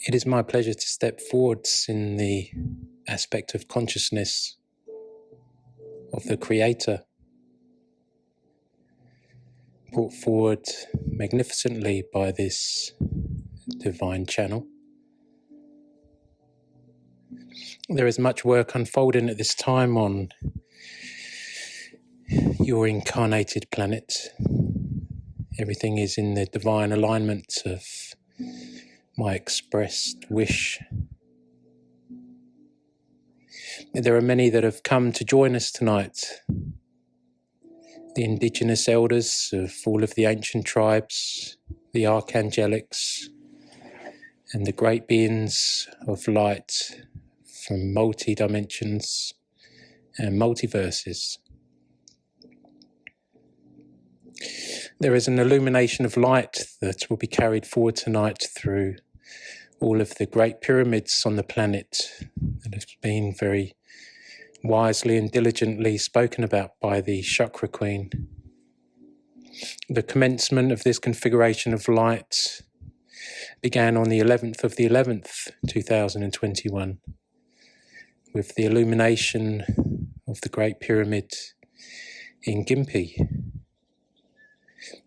It is my pleasure to step forwards in the aspect of consciousness of the Creator, brought forward magnificently by this divine channel. There is much work unfolding at this time on your incarnated planet. Everything is in the divine alignment of my expressed wish. There are many that have come to join us tonight. The indigenous elders of all of the ancient tribes, the archangelics, and the great beings of light from multi-dimensions and multiverses. There is an illumination of light that will be carried forward tonight through all of the great pyramids on the planet that have been very wisely and diligently spoken about by the Chakra Queen. The commencement of this configuration of light began on the 11th of the 11th, 2021, with the illumination of the Great Pyramid in Gympie.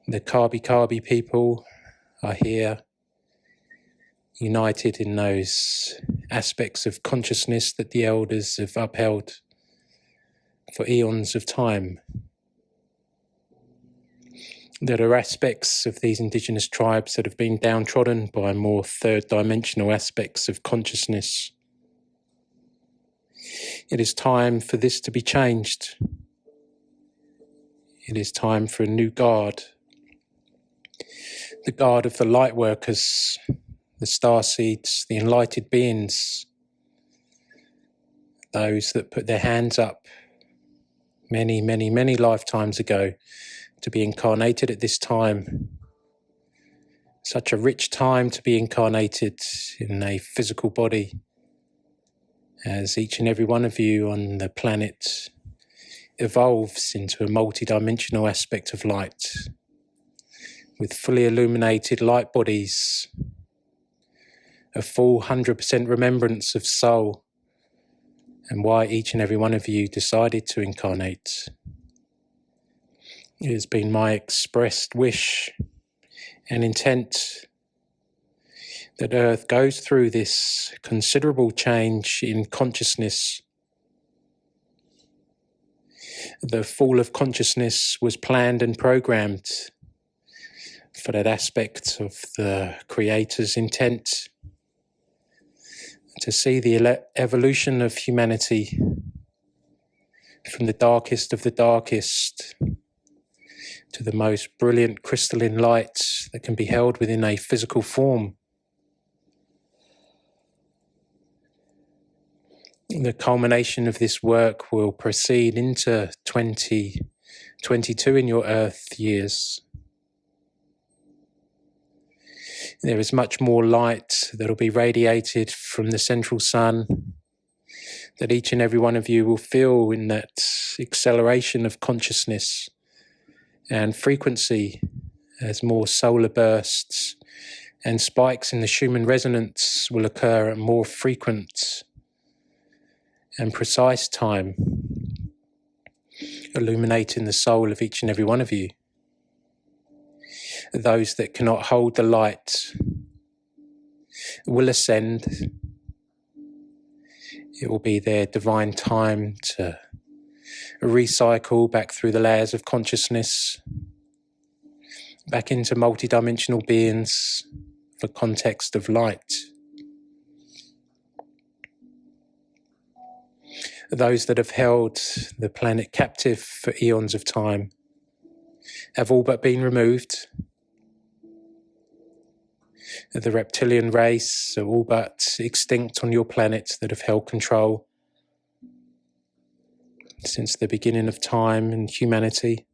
The Kabi people are here, united in those aspects of consciousness that the elders have upheld for eons of time. There are aspects of these indigenous tribes that have been downtrodden by more third-dimensional aspects of consciousness. It is time for this to be changed. It is time for a new guard. The guard of the light workers, the starseeds, the enlightened beings, those that put their hands up many, many, many lifetimes ago to be incarnated at this time. Such a rich time to be incarnated in a physical body, as each and every one of you on the planet evolves into a multi-dimensional aspect of light, with fully illuminated light bodies, a full 100% remembrance of soul, and why each and every one of you decided to incarnate. It has been my expressed wish and intent that Earth goes through this considerable change in consciousness. The fall of consciousness was planned and programmed for that aspect of the Creator's intent, to see the evolution of humanity from the darkest of the darkest to the most brilliant crystalline light that can be held within a physical form. The culmination of this work will proceed into 2022 in your Earth years. There is much more light that will be radiated from the central sun, that each and every one of you will feel in that acceleration of consciousness and frequency as more solar bursts and spikes in the Schumann resonance will occur at more frequent and precise time, illuminating the soul of each and every one of you. Those that cannot hold the light will ascend. It will be their divine time to recycle back through the layers of consciousness, back into multidimensional beings for context of light. Those that have held the planet captive for eons of time have all but been removed. The reptilian race are all but extinct on your planet that have held control since the beginning of time and humanity.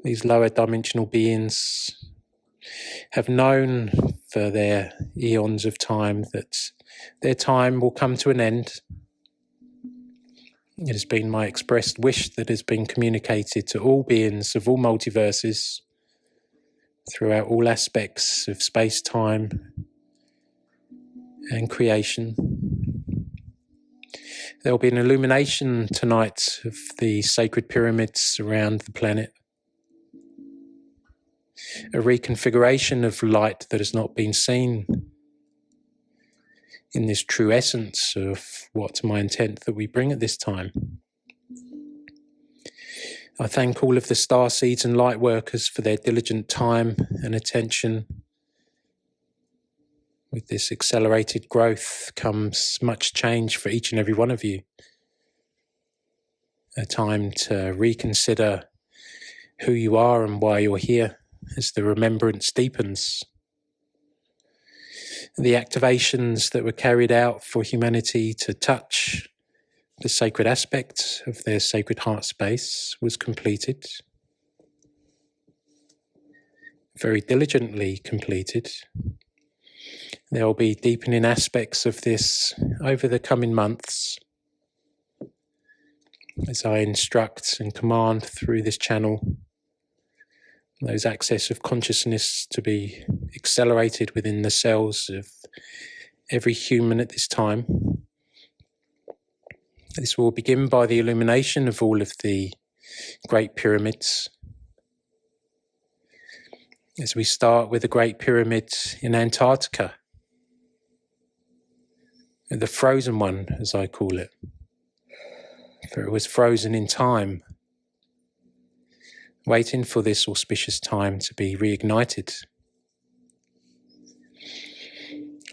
These lower dimensional beings have known for their eons of time that their time will come to an end. It has been my expressed wish that has been communicated to all beings of all multiverses throughout all aspects of space-time and creation. There will be an illumination tonight of the sacred pyramids around the planet. A reconfiguration of light that has not been seen in this true essence of what's my intent that we bring at this time. I thank all of the starseeds and light workers for their diligent time and attention. With this accelerated growth comes much change for each and every one of you. A time to reconsider who you are and why you're here as the remembrance deepens. The activations that were carried out for humanity to touch the sacred aspect of their sacred heart space was completed. Very diligently completed. There will be deepening aspects of this over the coming months as I instruct and command through this channel those access of consciousness to be accelerated within the cells of every human at this time. This will begin by the illumination of all of the Great Pyramids. As we start with the Great Pyramid in Antarctica, the frozen one, as I call it, for it was frozen in time, waiting for this auspicious time to be reignited.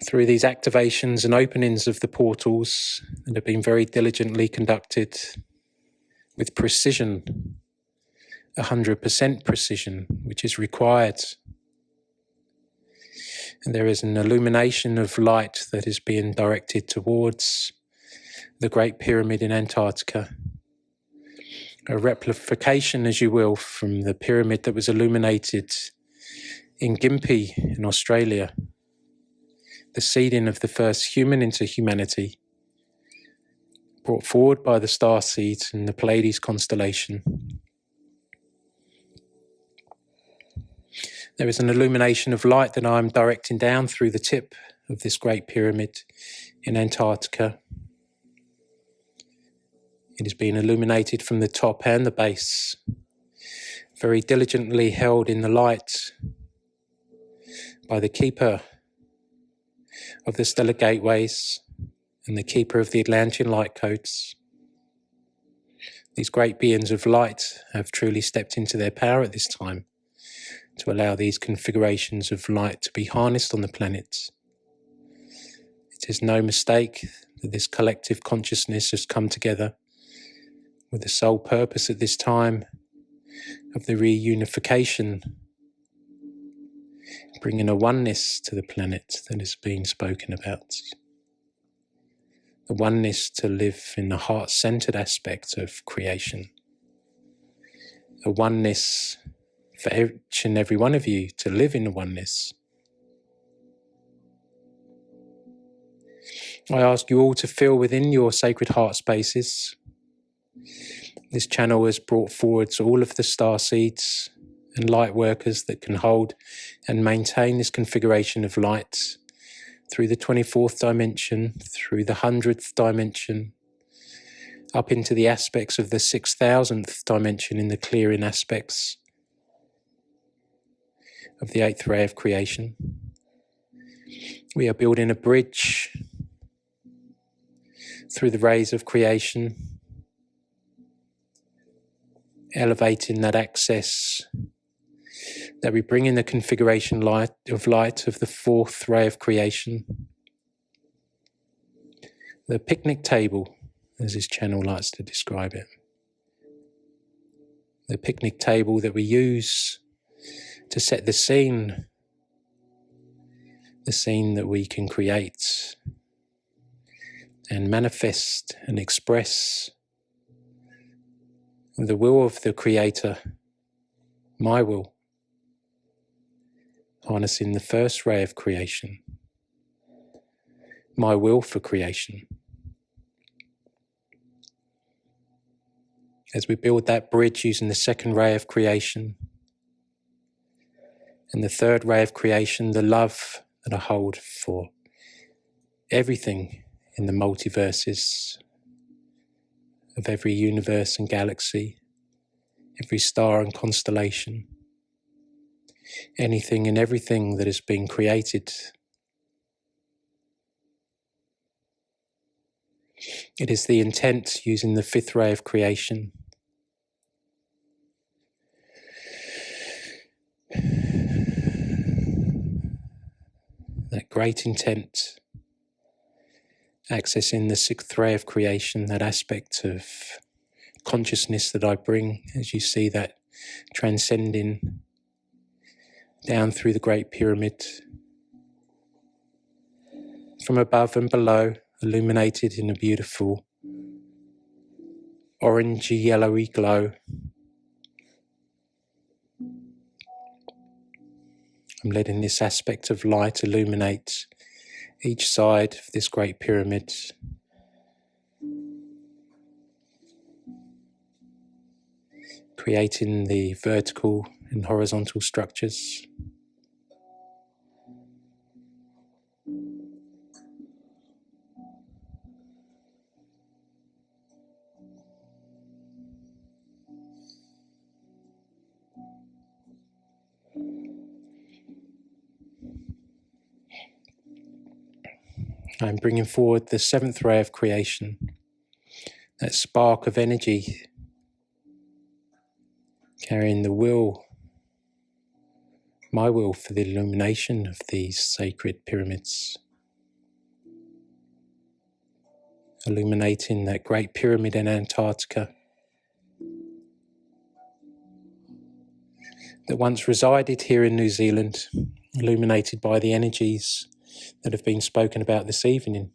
Through these activations and openings of the portals that have been very diligently conducted with precision, 100% precision, which is required. And there is an illumination of light that is being directed towards the Great Pyramid in Antarctica. A replication, as you will, from the pyramid that was illuminated in Gympie in Australia. The seeding of the first human into humanity, brought forward by the Starseed in the Pleiades constellation. There is an illumination of light that I am directing down through the tip of this Great Pyramid in Antarctica. It is being illuminated from the top and the base, very diligently held in the light by the keeper of the stellar gateways and the keeper of the Atlantean light codes. These great beings of light have truly stepped into their power at this time to allow these configurations of light to be harnessed on the planet. It is no mistake that this collective consciousness has come together with the sole purpose at this time of the reunification, bringing a oneness to the planet that is being spoken about. The oneness to live in the heart-centered aspect of creation. A oneness for each and every one of you to live in the oneness. I ask you all to feel within your sacred heart spaces. This channel has brought forward all of the starseeds and light workers that can hold and maintain this configuration of light through the 24th dimension, through the 100th dimension, up into the aspects of the 6,000th dimension in the clearing aspects of the 8th ray of creation. We are building a bridge through the rays of creation, elevating that access that we bring in the configuration light of the 4th ray of creation. The picnic table, as this channel likes to describe it. The picnic table that we use to set the scene that we can create and manifest and express the will of the Creator, my will, harnessing the 1st ray of creation, my will for creation. As we build that bridge using the 2nd ray of creation, And the third ray of creation, the love that I hold for everything in the multiverses of every universe and galaxy, every star and constellation, anything and everything that has been created. It is the intent, using the fifth ray of creation, that great intent, accessing the sixth ray of creation, that aspect of consciousness that I bring, as you see that transcending down through the Great Pyramid, from above and below, illuminated in a beautiful orangey yellowy glow. I'm letting this aspect of light illuminate each side of this Great Pyramid, creating the vertical and horizontal structures. I'm bringing forward the seventh ray of creation, that spark of energy, carrying the will, my will, for the illumination of these sacred pyramids. Illuminating that great pyramid in Antarctica that once resided here in New Zealand, illuminated by the energies that have been spoken about this evening.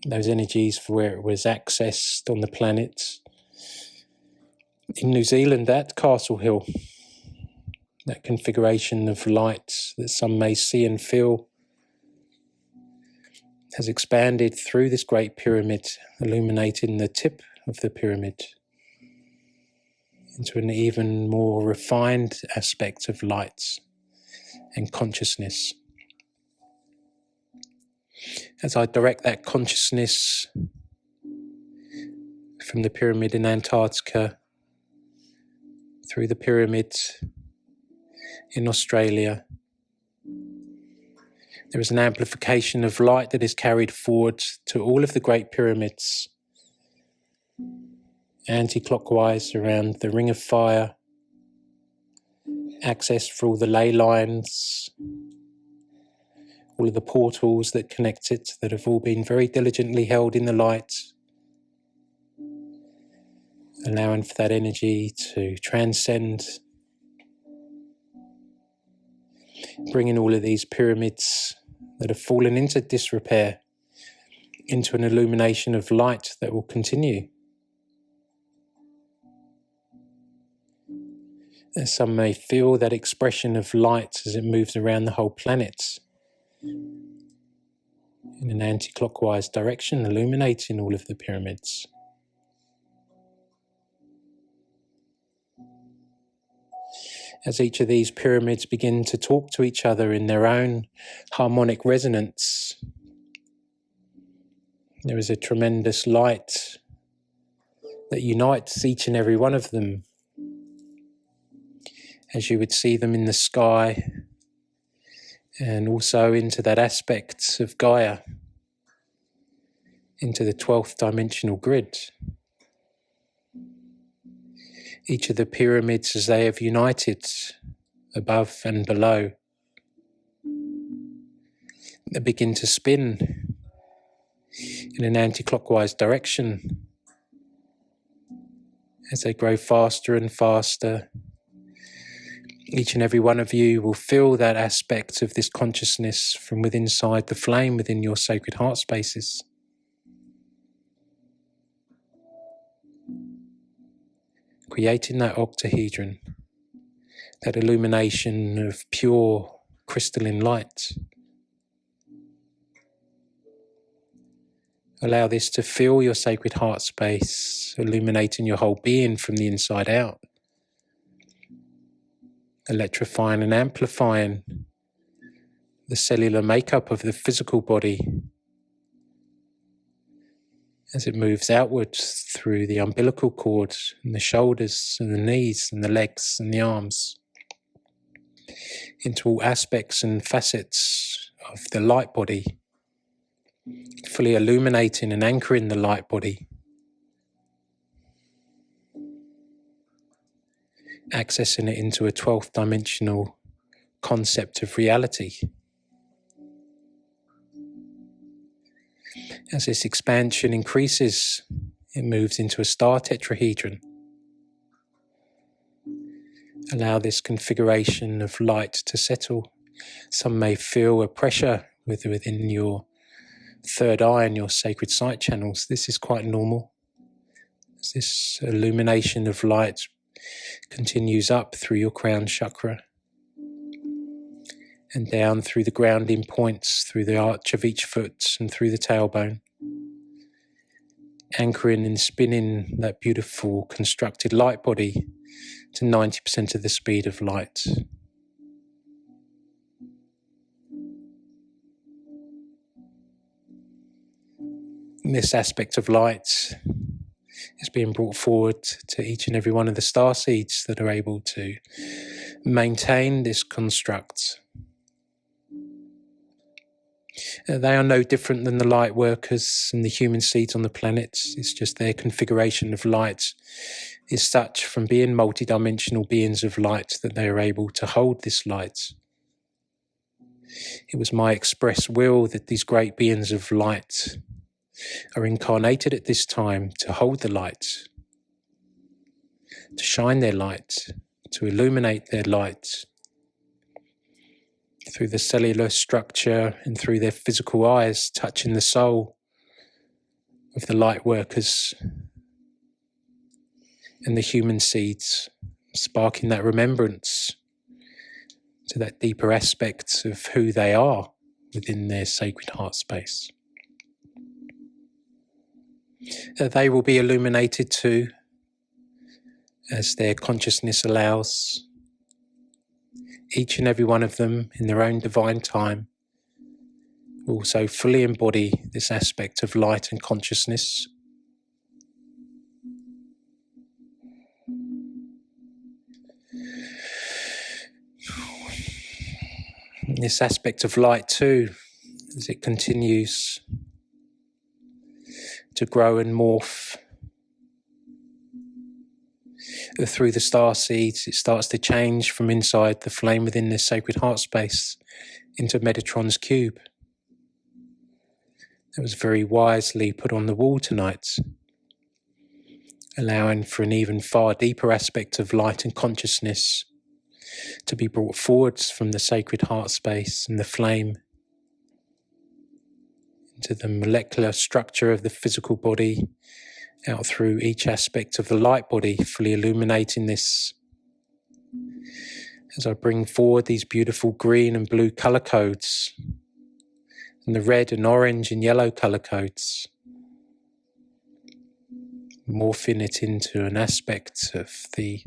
Those energies for where it was accessed on the planet in New Zealand at Castle Hill. That configuration of light that some may see and feel has expanded through this great pyramid, illuminating the tip of the pyramid into an even more refined aspect of light and consciousness. As I direct that consciousness from the pyramid in Antarctica through the pyramid in Australia, there is an amplification of light that is carried forward to all of the great pyramids, anti-clockwise around the Ring of Fire, access for all the ley lines, all of the portals that connect it, that have all been very diligently held in the light, allowing for that energy to transcend, bringing all of these pyramids that have fallen into disrepair into an illumination of light that will continue. And some may feel that expression of light as it moves around the whole planet in an anti-clockwise direction, illuminating all of the pyramids. As each of these pyramids begin to talk to each other in their own harmonic resonance, there is a tremendous light that unites each and every one of them, as you would see them in the sky, and also into that aspect of Gaia, into the 12th dimensional grid. Each of the pyramids, as they have united above and below, they begin to spin in an anti-clockwise direction as they grow faster and faster. Each and every one of you will feel that aspect of this consciousness from within inside the flame within your sacred heart spaces. Creating that octahedron, that illumination of pure crystalline light. Allow this to fill your sacred heart space, illuminating your whole being from the inside out. electrifying and amplifying the cellular makeup of the physical body as it moves outwards through the umbilical cord and the shoulders and the knees and the legs and the arms, into all aspects and facets of the light body, fully illuminating and anchoring the light body, accessing it into a 12th dimensional concept of reality. As this expansion increases, it moves into a star tetrahedron. Allow this configuration of light to settle. Some may feel a pressure within your third eye and your sacred sight channels. This is quite normal. As this illumination of light continues up through your crown chakra and down through the grounding points, through the arch of each foot and through the tailbone, anchoring and spinning that beautiful constructed light body to 90% of the speed of light. This aspect of light is being brought forward to each and every one of the starseeds that are able to maintain this construct. They are no different than the light workers and the human seeds on the planet. It's just their configuration of light is such, from being multidimensional beings of light, that they are able to hold this light. It was my express will that these great beings of light are incarnated at this time to hold the light, to shine their light, to illuminate their light through the cellular structure and through their physical eyes, touching the soul of the light workers and the human seeds, sparking that remembrance to that deeper aspect of who they are within their sacred heart space. They will be illuminated too, as their consciousness allows. Each and every one of them, in their own divine time, will also fully embody this aspect of light and consciousness. This aspect of light too, as it continues to grow and morph through the star seeds, it starts to change from inside the flame within this sacred heart space into Metatron's cube. That was very wisely put on the wall tonight, allowing for an even far deeper aspect of light and consciousness to be brought forwards from the sacred heart space and the flame into the molecular structure of the physical body, out through each aspect of the light body, fully illuminating this. As I bring forward these beautiful green and blue colour codes, and the red and orange and yellow colour codes, morphing it into an aspect of the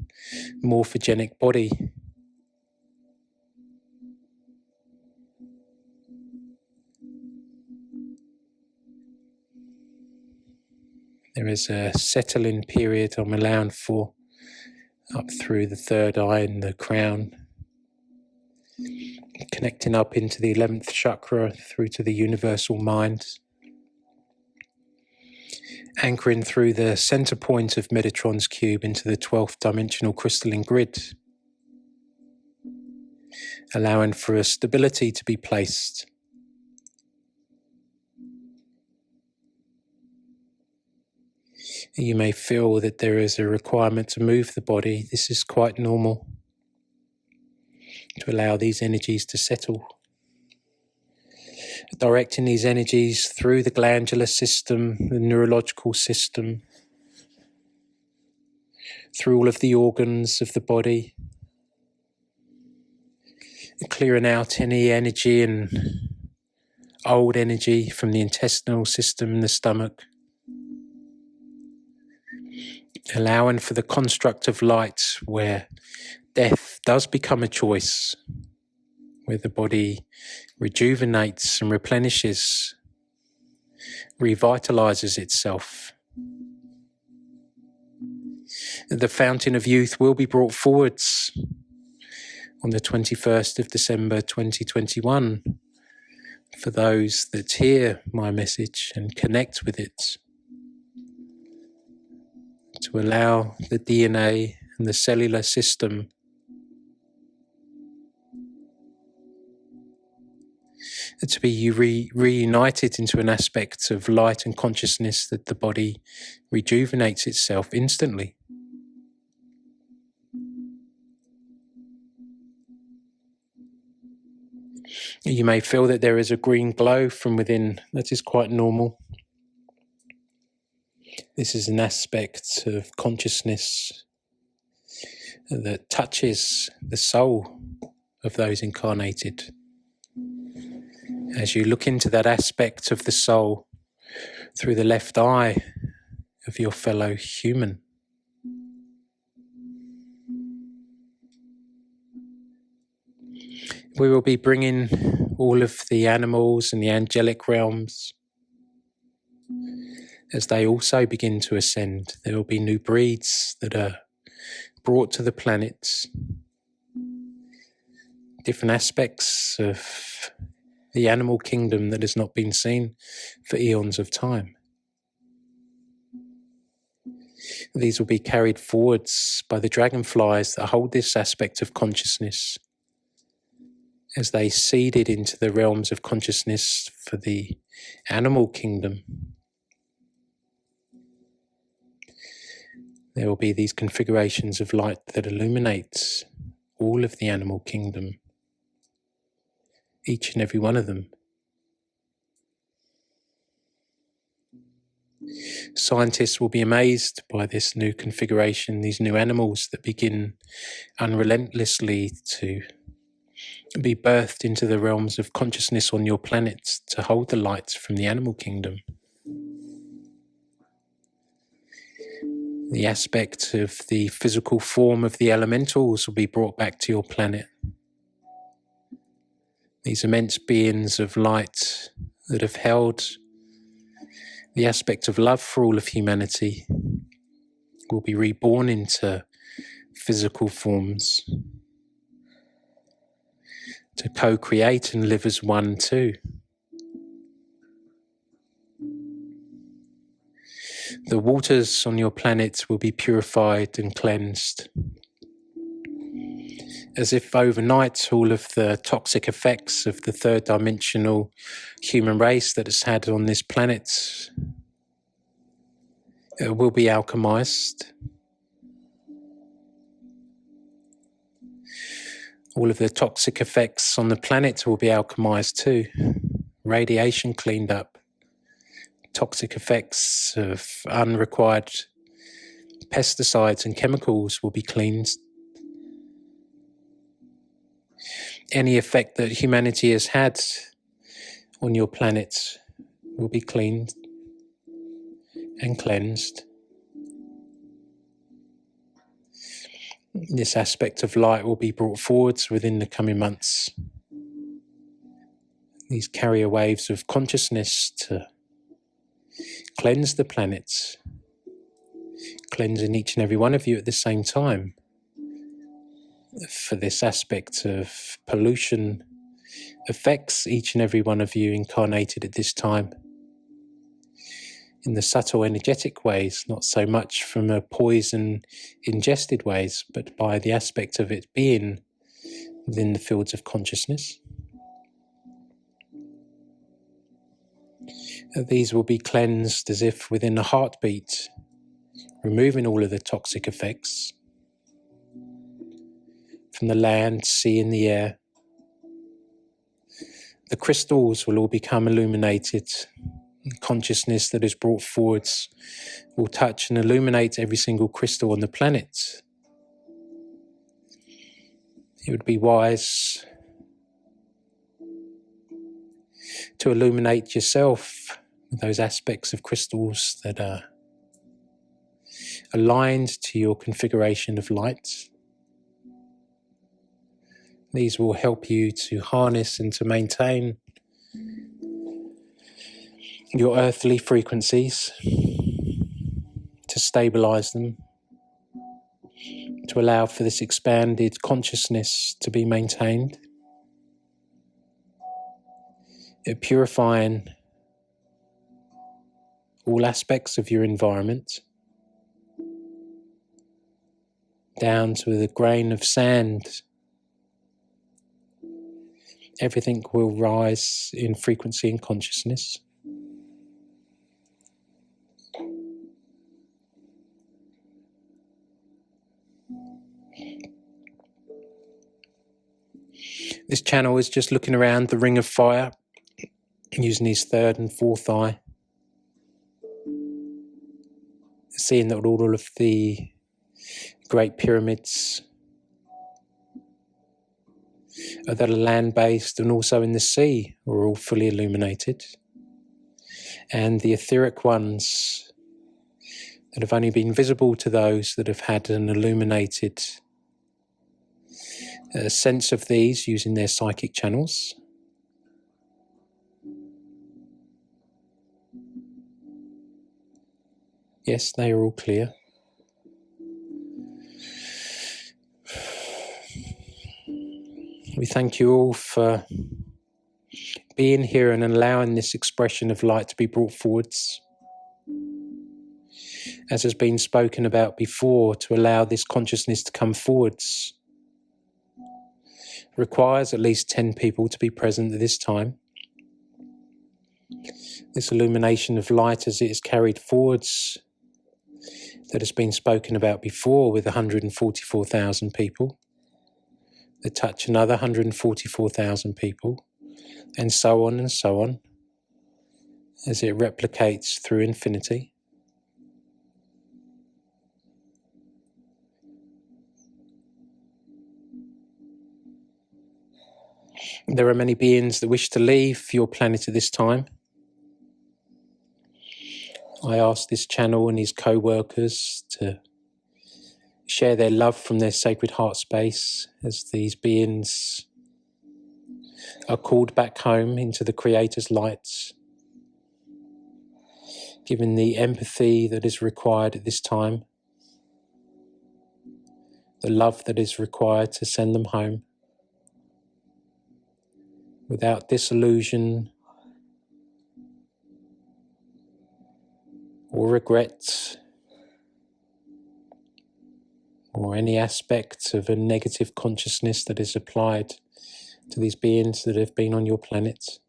morphogenic body. There is a settling period I'm allowing for up through the third eye and the crown, connecting up into the 11th chakra through to the universal mind, anchoring through the center point of Metatron's cube into the 12th dimensional crystalline grid, allowing for a stability to be placed. You may feel that there is a requirement to move the body. This is quite normal, to allow these energies to settle. Directing these energies through the glandular system, the neurological system, through all of the organs of the body, clearing out any energy and old energy from the intestinal system and the stomach, allowing for the construct of light where death does become a choice, where the body rejuvenates and replenishes, revitalizes itself. The fountain of youth will be brought forwards on the 21st of December 2021 for those that hear my message and connect with it, to allow the DNA and the cellular system to be reunited into an aspect of light and consciousness, that the body rejuvenates itself instantly. You may feel that there is a green glow from within. That is quite normal. This is an aspect of consciousness that touches the soul of those incarnated. As you look into that aspect of the soul through the left eye of your fellow human, we will be bringing all of the animals and the angelic realms as they also begin to ascend. There will be new breeds that are brought to the planet, different aspects of the animal kingdom that has not been seen for eons of time. These will be carried forwards by the dragonflies that hold this aspect of consciousness, as they seeded into the realms of consciousness for the animal kingdom. There will be these configurations of light that illuminate all of the animal kingdom, each and every one of them. Scientists will be amazed by this new configuration, these new animals that begin unrelentlessly to be birthed into the realms of consciousness on your planet to hold the light from the animal kingdom. The aspect of the physical form of the elementals will be brought back to your planet. These immense beings of light that have held the aspect of love for all of humanity will be reborn into physical forms to co-create and live as one too. The waters on your planet will be purified and cleansed, as if overnight all of the toxic effects of the third dimensional human race that it's had on this planet will be alchemized. All of the toxic effects on the planet will be alchemized too. Radiation cleaned up. Toxic effects of unrequired pesticides and chemicals will be cleansed. Any effect that humanity has had on your planet will be cleaned and cleansed. This aspect of light will be brought forwards within the coming months. These carrier waves of consciousness to cleanse the planet, cleansing each and every one of you at the same time. For this aspect of pollution affects each and every one of you incarnated at this time in the subtle energetic ways, not so much from a poison ingested ways, but by the aspect of it being within the fields of consciousness. These will be cleansed as if within a heartbeat, removing all of the toxic effects from the land, sea and the air. The crystals will all become illuminated. Consciousness that is brought forwards will touch and illuminate every single crystal on the planet. It would be wise to illuminate yourself with those aspects of crystals that are aligned to your configuration of light. These will help you to harness and to maintain your earthly frequencies, to stabilize them, to allow for this expanded consciousness to be maintained, purifying all aspects of your environment, down to the grain of sand. Everything will rise in frequency and consciousness. This channel is just looking around the ring of fire, using his third and fourth eye, seeing that all of the great pyramids that are land-based and also in the sea are all fully illuminated. And the etheric ones that have only been visible to those that have had an illuminated sense of these using their psychic channels. Yes, they are all clear. We thank you all for being here and allowing this expression of light to be brought forwards. As has been spoken about before, to allow this consciousness to come forwards requires at least 10 people to be present at this time. This illumination of light as it is carried forwards, that has been spoken about before with 144,000 people, that touch another 144,000 people, and so on, as it replicates through infinity. There are many beings that wish to leave your planet at this time. I ask this channel and his co-workers to share their love from their sacred heart space as these beings are called back home into the Creator's light, given the empathy that is required at this time, the love that is required to send them home, without disillusion or regret or any aspect of a negative consciousness that is applied to these beings that have been on your planet.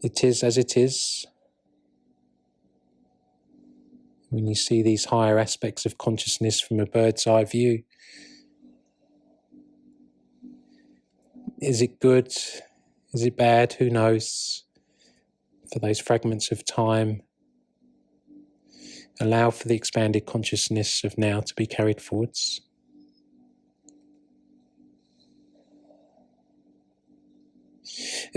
It is as it is. When you see these higher aspects of consciousness from a bird's eye view, is it good? Is it bad? Who knows? For those fragments of time, allow for the expanded consciousness of now to be carried forwards.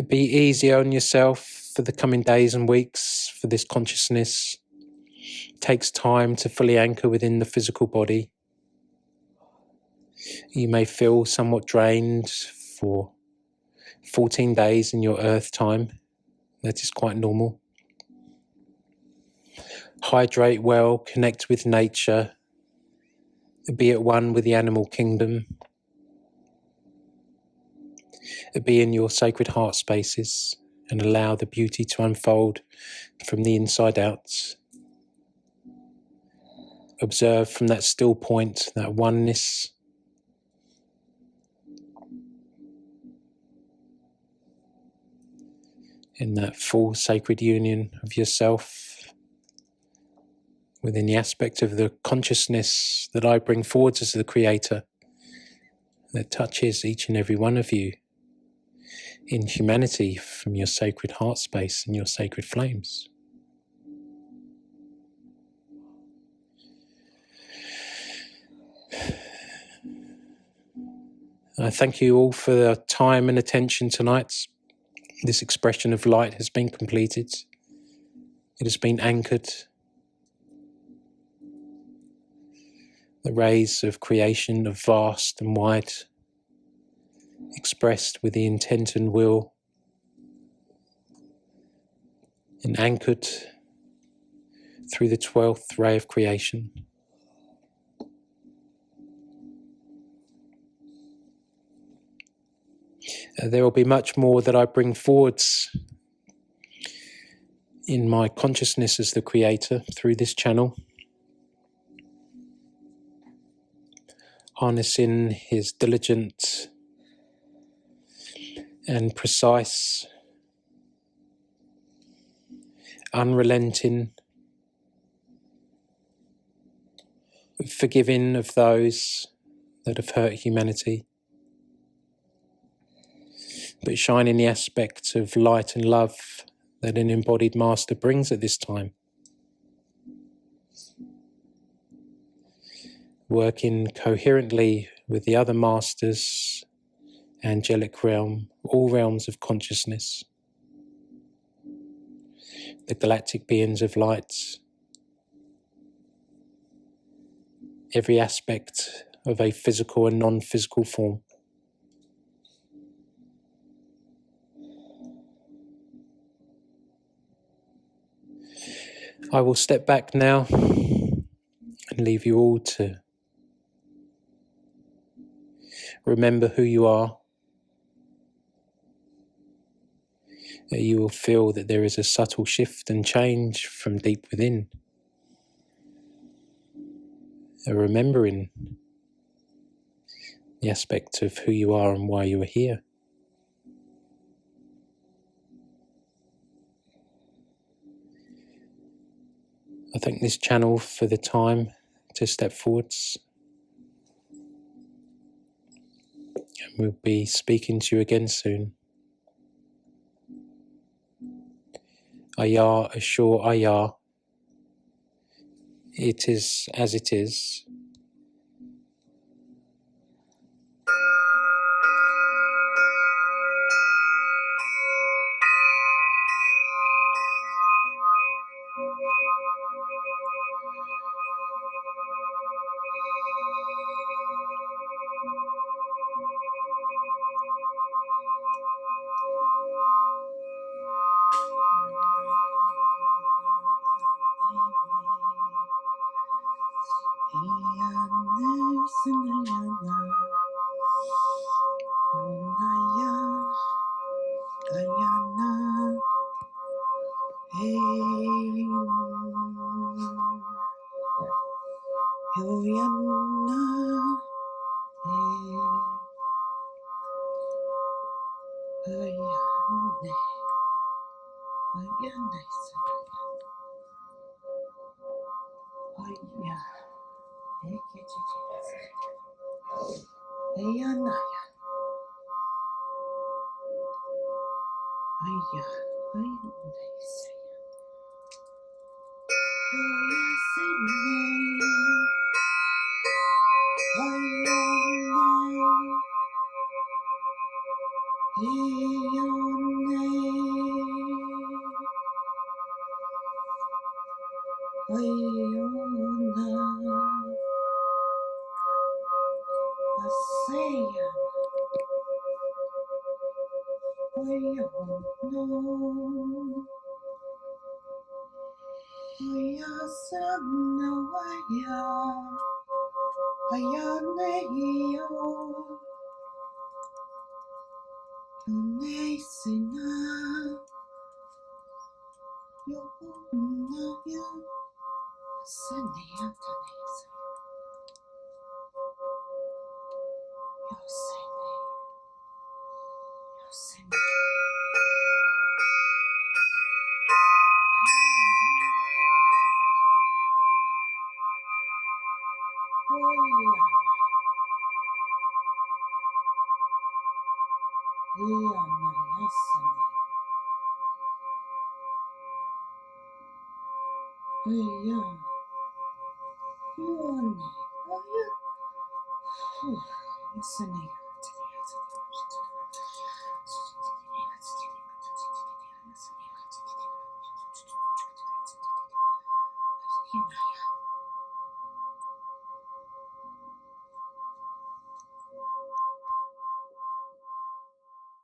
Be easy on yourself for the coming days and weeks, for this consciousness. It takes time to fully anchor within the physical body. You may feel somewhat drained for 14 days in your earth time. That is quite normal. Hydrate well, connect with nature, be at one with the animal kingdom, be in your sacred heart spaces and allow the beauty to unfold from the inside out. Observe from that still point, that oneness. In that full sacred union of yourself within the aspect of the consciousness that I bring forwards as the Creator, that touches each and every one of you in humanity from your sacred heart space and your sacred flames. I thank you all for the time and attention tonight. This expression of light has been completed. It has been anchored. the rays of creation, of vast and wide, expressed with the intent and will, and anchored through the 12th ray of creation. There will be much more that I bring forwards in my consciousness as the creator through this channel, harnessing his diligent and precise, unrelenting, forgiving of those that have hurt humanity, but shining the aspect of light and love that an embodied master brings at this time. Working coherently with the other masters, angelic realm, all realms of consciousness, the galactic beings of light, every aspect of a physical and non-physical form. I will step back now and leave you all to remember who you are. You will feel that there is a subtle shift and change from deep within. A remembering the aspect of who you are and why you are here. I thank this channel for the time to step forwards. And we'll be speaking to you again soon. Ayah, assure Ayah. It is as it is.